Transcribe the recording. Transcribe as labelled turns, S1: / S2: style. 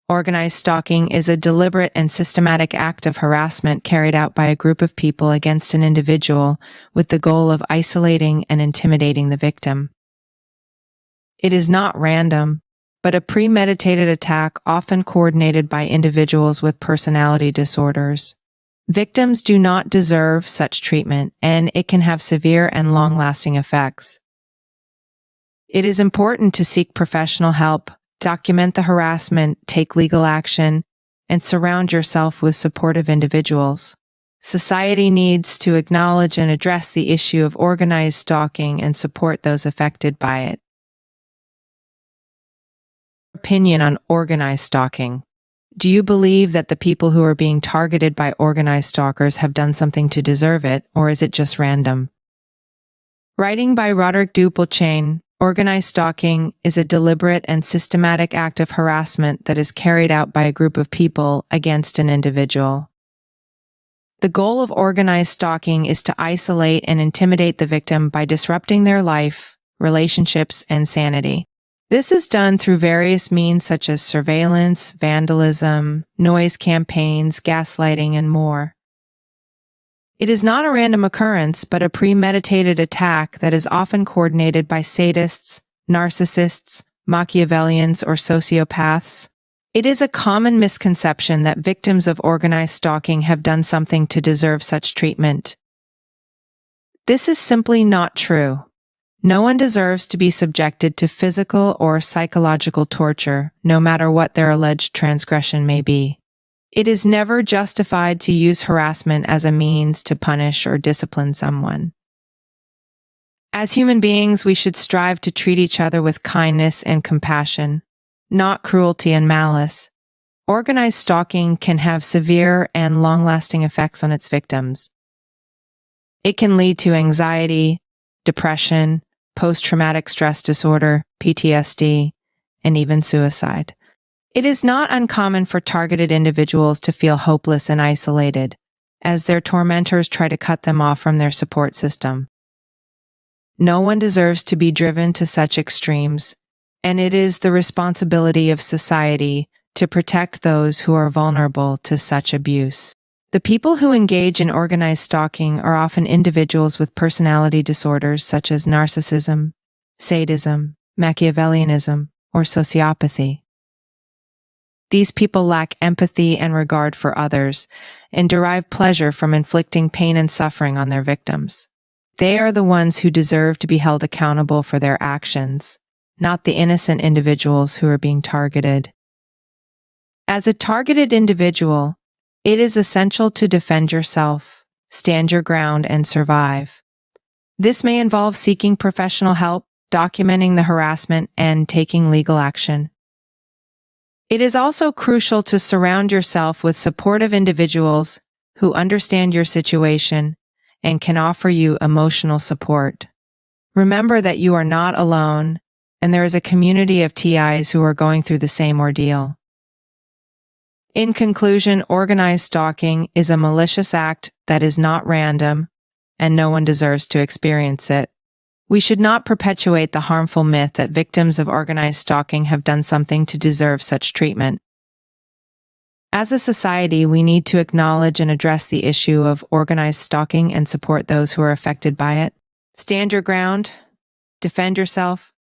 S1: Organized stalking is a deliberate and systematic act of harassment carried out by a group of people against an individual with the goal of isolating and intimidating the victim. It is not random, but a premeditated attack often coordinated by individuals with personality disorders. Victims do not deserve such treatment, and it can have severe and long-lasting effects. It is important to seek professional help, document the harassment, take legal action, and surround yourself with supportive individuals. Society needs to acknowledge and address the issue of organized stalking and support those affected by it. Opinion on organized stalking. Do you believe that the people who are being targeted by organized stalkers have done something to deserve it, or is it just random? Writing by RODERICK. DUPLECHAIN. Organized stalking is a deliberate and systematic act of harassment that is carried out by a group of people against an individual. The goal of organized stalking is to isolate and intimidate the victim by disrupting their life, relationships, and sanity. This is done through various means such as surveillance, vandalism, noise campaigns, gaslighting, and more. It is not a random occurrence, but a premeditated attack that is often coordinated by sadists, narcissists, Machiavellians, or sociopaths. It is a common misconception that victims of organized stalking have done something to deserve such treatment. This is simply not true. No one deserves to be subjected to physical or psychological torture, no matter what their alleged transgression may be. It is never justified to use harassment as a means to punish or discipline someone. As human beings, we should strive to treat each other with kindness and compassion, not cruelty and malice. Organized stalking can have severe and long-lasting effects on its victims. It can lead to anxiety, depression, post-traumatic stress disorder, PTSD, and even suicide. It is not uncommon for targeted individuals to feel hopeless and isolated, as their tormentors try to cut them off from their support system. No one deserves to be driven to such extremes, and it is the responsibility of society to protect those who are vulnerable to such abuse. The people who engage in organized stalking are often individuals with personality disorders such as narcissism, sadism, Machiavellianism, or sociopathy. These people lack empathy and regard for others and derive pleasure from inflicting pain and suffering on their victims. They are the ones who deserve to be held accountable for their actions, not the innocent individuals who are being targeted. As a targeted individual, it is essential to defend yourself, stand your ground, and survive. This may involve seeking professional help, documenting the harassment, and taking legal action. It is also crucial to surround yourself with supportive individuals who understand your situation and can offer you emotional support. Remember that you are not alone, and there is a community of TIs who are going through the same ordeal. In conclusion, organized stalking is a malicious act that is not random, and no one deserves to experience it. We should not perpetuate the harmful myth that victims of organized stalking have done something to deserve such treatment. As a society, we need to acknowledge and address the issue of organized stalking and support those who are affected by it. Stand your ground, defend yourself,